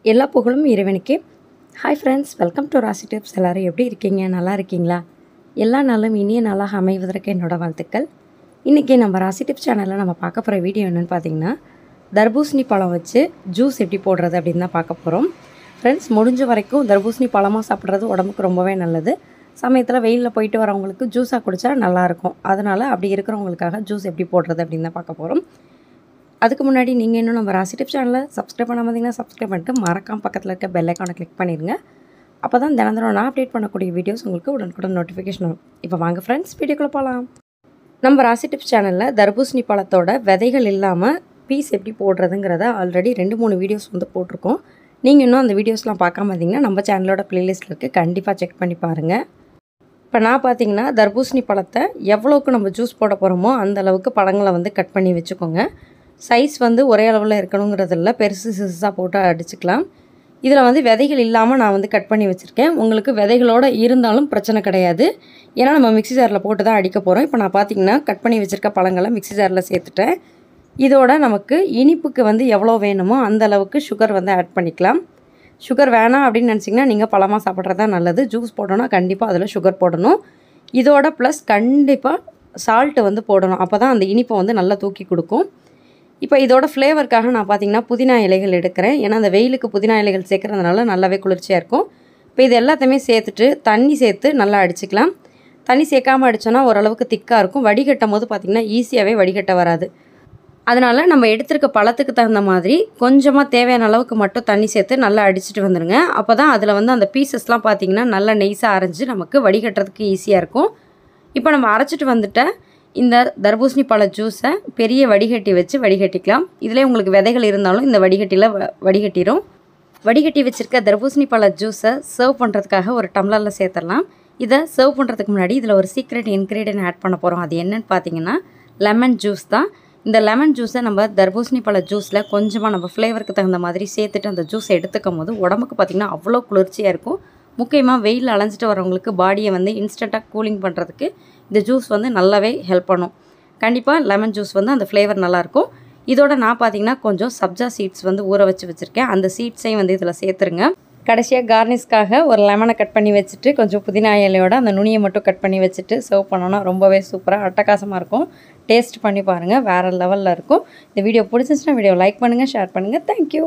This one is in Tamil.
எல்லா புகழும் இறைவனுக்கே. ஹாய் ஃப்ரெண்ட்ஸ், வெல்கம் டு ராசி டிப்ஸ். எல்லோரும் எப்படி இருக்கீங்க? நல்லா இருக்கீங்களா? எல்லா நாளும் இனிய நாளாக அமைவதற்கு என்னோட வாழ்த்துக்கள். இன்றைக்கி நம்ம ராசி டிப்ஸ் சேனலில் நம்ம பார்க்க போகிற வீடியோ என்னென்னு பார்த்தீங்கன்னா, தர்பூசணி பழம் வச்சு ஜூஸ் எப்படி போடுறது அப்படின்னு தான் பார்க்க போகிறோம். ஃப்ரெண்ட்ஸ், முடிஞ்ச வரைக்கும் தர்பூசணி பழமாக சாப்பிட்றது உடம்புக்கு ரொம்பவே நல்லது. சமயத்தில் வெயிலில் போயிட்டு வரவங்களுக்கு ஜூஸாக குடித்தா நல்லாயிருக்கும். அதனால் அப்படி இருக்கிறவங்களுக்காக ஜூஸ் எப்படி போடுறது அப்படின்னு தான் பார்க்க போகிறோம். அதுக்கு முன்னாடி நீங்கள் இன்னும் நம்ம ராசி டிப்ஸ் சேனலை சப்ஸ்கிரைப் பண்ணாமல் இருந்தீங்கன்னா சப்ஸ்கிரைப் பண்ணிட்டு மறக்காம பக்கத்தில் இருக்க பெல் ஐக்கானை கிளிக் பண்ணிடுங்க. அப்போ தான் தினம் நான் அப்டேட் பண்ணக்கூடிய வீடியோஸ் உங்களுக்கு உடனுக்குடன் நோட்டிஃபிகேஷன் வரும். இப்போ வாங்க ஃப்ரெண்ட்ஸ், வீடியோக்குள்ளே போகலாம். நம்ம ராசி டிப்ஸ் சேனலில் தர்பூசணி பழத்தோட விதைகள் இல்லாமல் பீஸ் எப்படி போடுறதுங்கிறத ஆல்ரெடி 2-3 வீடியோஸ் போட்டிருக்கோம். நீங்கள் இன்னும் அந்த வீடியோஸ்லாம் பார்க்காம இருந்தீங்கன்னா நம்ம சேனலோட ப்ளேலிஸ்ட்டில் இருக்குது, கண்டிப்பாக செக் பண்ணி பாருங்கள். இப்போ நான் பார்த்தீங்கன்னா தர்பூசணி பழத்தை எவ்வளோக்கு நம்ம ஜூஸ் போட போகிறோமோ அந்த அளவுக்கு பழங்களை கட் பண்ணி வச்சுக்கோங்க. சைஸ் ஒரே அளவில் இருக்கணுங்கிறதில்ல, பெருசு சிறுசாக போட்டு அடிச்சுக்கலாம். இதில் விதைகள் இல்லாமல் நான் கட் பண்ணி வச்சுருக்கேன். உங்களுக்கு விதைகளோடு இருந்தாலும் பிரச்சனை கிடையாது, ஏன்னா நம்ம மிக்ஸி ஜாரில் போட்டு தான் அடிக்க போகிறோம். இப்போ நான் பார்த்தீங்கன்னா கட் பண்ணி வச்சுருக்க பழங்களை மிக்ஸி ஜாரில் சேர்த்துட்டேன். இதோட நமக்கு இனிப்புக்கு எவ்வளோ வேணுமோ அந்த அளவுக்கு சுகர் ஆட் பண்ணிக்கலாம். சுகர் வேணாம் அப்படின்னு நினச்சிங்கன்னா நீங்கள் பழமாக சாப்பிட்றது தான் நல்லது. ஜூஸ் போடணும்னா கண்டிப்பாக அதில் சுகர் போடணும். இதோட ப்ளஸ் கண்டிப்பாக சால்ட்டு போடணும். அப்போ தான் அந்த இனிப்பை நல்லா தூக்கி கொடுக்கும். இப்போ இதோட ஃப்ளேவருக்காக நான் பார்த்தீங்கன்னா புதினா இலைகள் எடுக்கிறேன். ஏன்னா அந்த வெயிலுக்கு புதினா இலைகள் சேர்க்குறதுனால நல்லாவே குளிர்ச்சியாக இருக்கும். இப்போ இது எல்லாத்தையுமே சேர்த்துட்டு தண்ணி சேர்த்து நல்லா அடிச்சுக்கலாம். தண்ணி சேர்க்காமல் அடித்தோன்னா ஓரளவுக்கு திக்காக இருக்கும். வடிகட்டும் போது பார்த்திங்கன்னா ஈஸியாகவே வடிகட்ட வராது. அதனால் நம்ம எடுத்துருக்க பழத்துக்கு தகுந்த மாதிரி கொஞ்சமாக தேவையான அளவுக்கு மட்டும் தண்ணி சேர்த்து நல்லா அடிச்சுட்டு வந்துடுங்க. அப்போ தான் அதில் அந்த பீசஸ்லாம் பார்த்திங்கன்னா நல்லா நெய்ஸாக அரைஞ்சி நமக்கு வடிகட்டுறதுக்கு ஈஸியாக இருக்கும். இப்போ நம்ம அரைச்சிட்டு வந்துட்ட இந்த தர்பூசணி பழ ஜூஸை பெரிய வடிகட்டி வச்சு வடிகட்டிக்கலாம். இதிலே உங்களுக்கு விதைகள் இருந்தாலும் இந்த வடிகட்டியில் வடிகட்டிடும். வடிகட்டி வச்சுருக்க தர்பூசணி பழ ஜூஸை சர்வ் பண்ணுறதுக்காக ஒரு டம்ளரில் சேர்த்துடலாம். இதை சர்வ் பண்ணுறதுக்கு முன்னாடி இதில் ஒரு சீக்ரெட் இன்க்ரீடியன்ட் ஆட் பண்ண போகிறோம். அது என்னென்னு பார்த்தீங்கன்னா லெமன் ஜூஸ் தான். இந்த லெமன் ஜூஸை நம்ம தர்பூசணி பழ ஜூஸில் கொஞ்சமாக நம்ம ஃப்ளேவருக்கு தகுந்த மாதிரி சேர்த்துட்டு அந்த ஜூஸை எடுத்துக்கும் போது உடம்புக்கு பார்த்திங்கன்னா அவ்வளோ குளிர்ச்சியாக இருக்கும். முக்கியமாக வெயில் அலைஞ்சிட்டு வரவங்களுக்கு பாடியை இன்ஸ்டண்ட்டாக கூலிங் பண்ணுறதுக்கு இந்த ஜூஸ் நல்லாவே ஹெல்ப் பண்ணும். கண்டிப்பாக லெமன் ஜூஸ் அந்த ஃப்ளேவர் நல்லாயிருக்கும். இதோட நான் பார்த்தீங்கன்னா கொஞ்சம் சப்ஜா சீட்ஸ் ஊற வச்சுருக்கேன். அந்த சீட்ஸையும் இதில் சேர்த்துருங்க. கடைசியாக கார்னிஷ்காக ஒரு லெமனை கட் பண்ணி வச்சுட்டு கொஞ்சம் புதினா இலையோட அந்த நுனியை மட்டும் கட் பண்ணி வச்சுட்டு சர்வ் பண்ணோன்னா ரொம்பவே சூப்பராக அட்டகாசமாக இருக்கும். டேஸ்ட் பண்ணி பாருங்கள், வேறு லெவலில் இருக்கும். இந்த வீடியோ பிடிச்சிச்சுன்னா வீடியோ லைக் பண்ணுங்கள், ஷேர் பண்ணுங்கள். தேங்க்யூ.